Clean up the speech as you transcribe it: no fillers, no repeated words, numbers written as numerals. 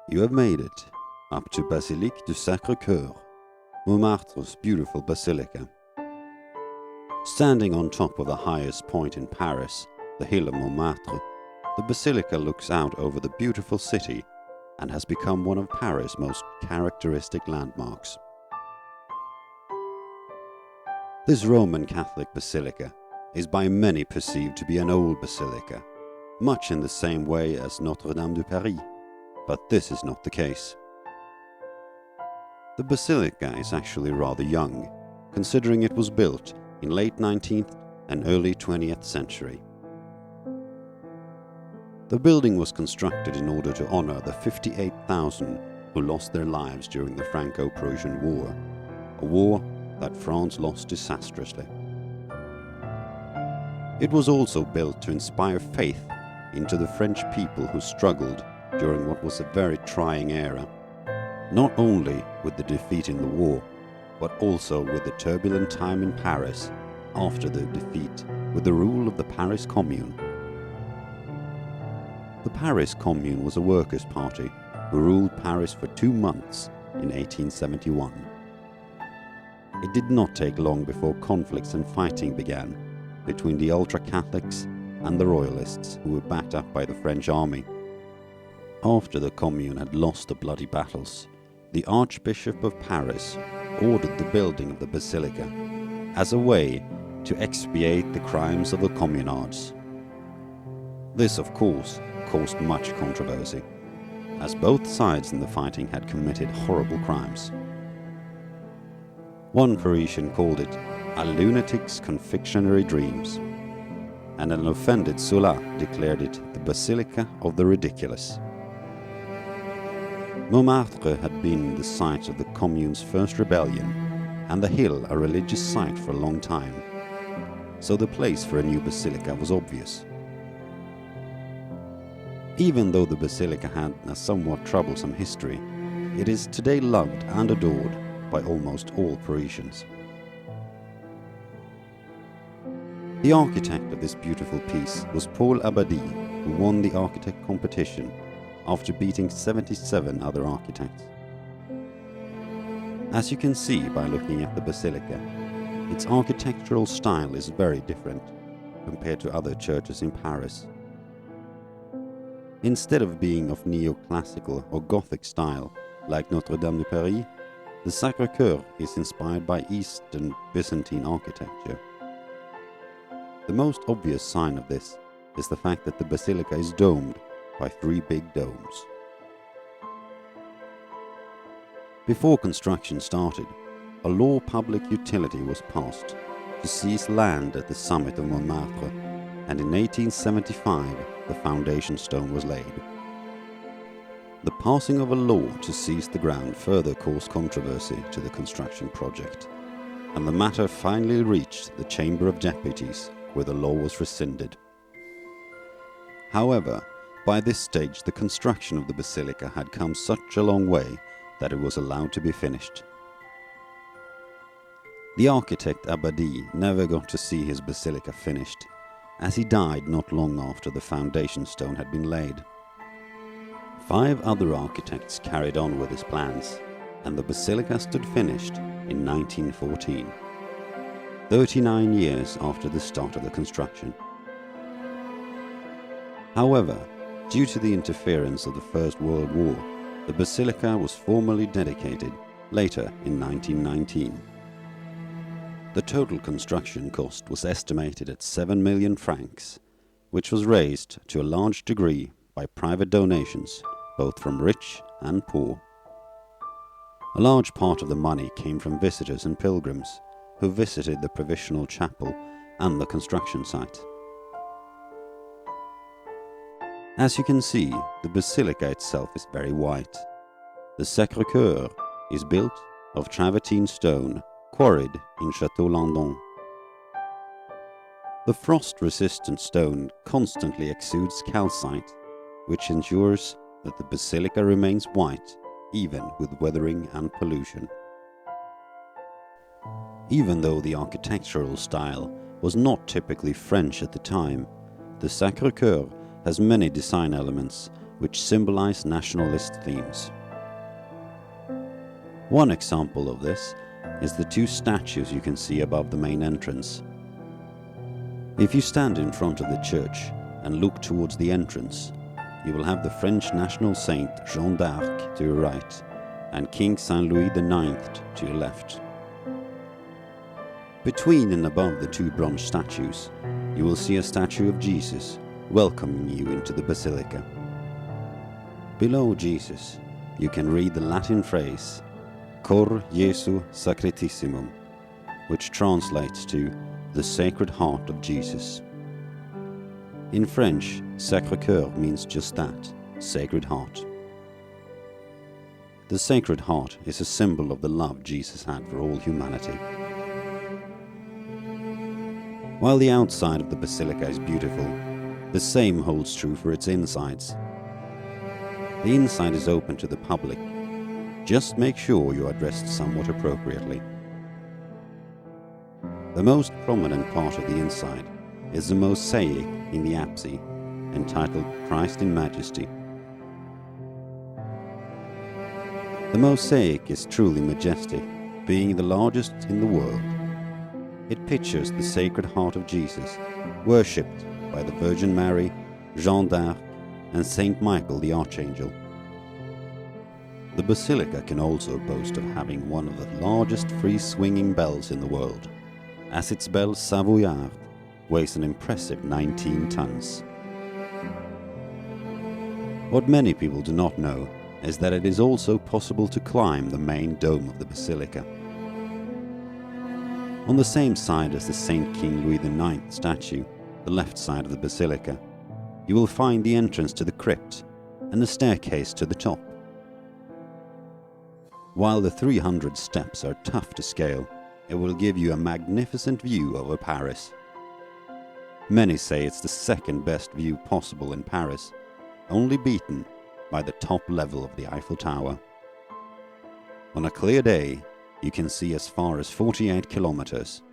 You have made it up to Basilique du Sacré-Cœur, Montmartre's beautiful basilica. Standing on top of the highest point in Paris, the hill of Montmartre, the basilica looks out over the beautiful city and has become one of Paris' most characteristic landmarks. This Roman Catholic basilica is by many perceived to be an old basilica, much in the same way as Notre-Dame de Paris, but this is not the case. The basilica is actually rather young, considering it was built in late 19th and early 20th century. The building was constructed in order to honor the 58,000 who lost their lives during the Franco-Prussian War, a war that France lost disastrously. It was also built to inspire faith into the French people who struggled during what was a very trying era, not only with the defeat in the war, but also with the turbulent time in Paris after the defeat with the rule of the Paris Commune. The Paris Commune was a workers' party who ruled Paris for 2 months in 1871. It did not take long before conflicts and fighting began between the ultra-Catholics and the Royalists, who were backed up by the French army. After the Commune had lost the bloody battles, the Archbishop of Paris ordered the building of the basilica as a way to expiate the crimes of the communards. This, of course, caused much controversy, as both sides in the fighting had committed horrible crimes. One Parisian called it a lunatic's confectionery dreams, and an offended Zola declared it the Basilica of the Ridiculous. Montmartre had been the site of the Commune's first rebellion, and the hill a religious site for a long time, so the place for a new basilica was obvious. Even though the basilica had a somewhat troublesome history, it is today loved and adored by almost all Parisians. The architect of this beautiful piece was Paul Abadie, who won the architect competition after beating 77 other architects. As you can see by looking at the basilica, its architectural style is very different compared to other churches in Paris. Instead of being of neoclassical or Gothic style like Notre-Dame de Paris, the Sacré-Cœur is inspired by Eastern Byzantine architecture. The most obvious sign of this is the fact that the basilica is domed by 3 big domes. Before construction started, a law of public utility was passed to seize land at the summit of Montmartre, and in 1875 the foundation stone was laid. The passing of a law to seize the ground further caused controversy to the construction project, and the matter finally reached the Chamber of Deputies, where the law was rescinded. However, by this stage the construction of the basilica had come such a long way that it was allowed to be finished. The architect Abadie never got to see his basilica finished, as he died not long after the foundation stone had been laid. 5 other architects carried on with his plans, and the basilica stood finished in 1914. 39 years after the start of the construction. However, due to the interference of the First World War, the basilica was formally dedicated later in 1919. The total construction cost was estimated at 7 million francs, which was raised to a large degree by private donations, both from rich and poor. A large part of the money came from visitors and pilgrims who visited the provisional chapel and the construction site. As you can see, the basilica itself is very white. The Sacré-Cœur is built of travertine stone quarried in Château Landon. The frost-resistant stone constantly exudes calcite, which ensures that the basilica remains white even with weathering and pollution. Even though the architectural style was not typically French at the time, the Sacré-Cœur has many design elements which symbolize nationalist themes. One example of this is the two statues you can see above the main entrance. If you stand in front of the church and look towards the entrance, you will have the French national saint Jeanne d'Arc to your right and King Saint Louis IX to your left. Between and above the two bronze statues, you will see a statue of Jesus welcoming you into the basilica. Below Jesus, you can read the Latin phrase Cor Jesu Sacratissimum, which translates to the Sacred Heart of Jesus. In French, Sacré-Cœur means just that, Sacred Heart. The Sacred Heart is a symbol of the love Jesus had for all humanity. While the outside of the basilica is beautiful, the same holds true for its insides. The inside is open to the public. Just make sure you are dressed somewhat appropriately. The most prominent part of the inside is the mosaic in the apse, entitled Christ in Majesty. The mosaic is truly majestic, being the largest in the world. It pictures the Sacred Heart of Jesus, worshipped by the Virgin Mary, Jeanne d'Arc, and Saint Michael the Archangel. The basilica can also boast of having one of the largest free-swinging bells in the world, as its bell Savoyard weighs an impressive 19 tons. What many people do not know is that it is also possible to climb the main dome of the basilica. On the same side as the Saint King Louis IX statue, the left side of the basilica, you will find the entrance to the crypt and the staircase to the top. While the 300 steps are tough to scale, it will give you a magnificent view over Paris. Many say it's the second best view possible in Paris, only beaten by the top level of the Eiffel Tower. On a clear day, you can see as far as 48 kilometers.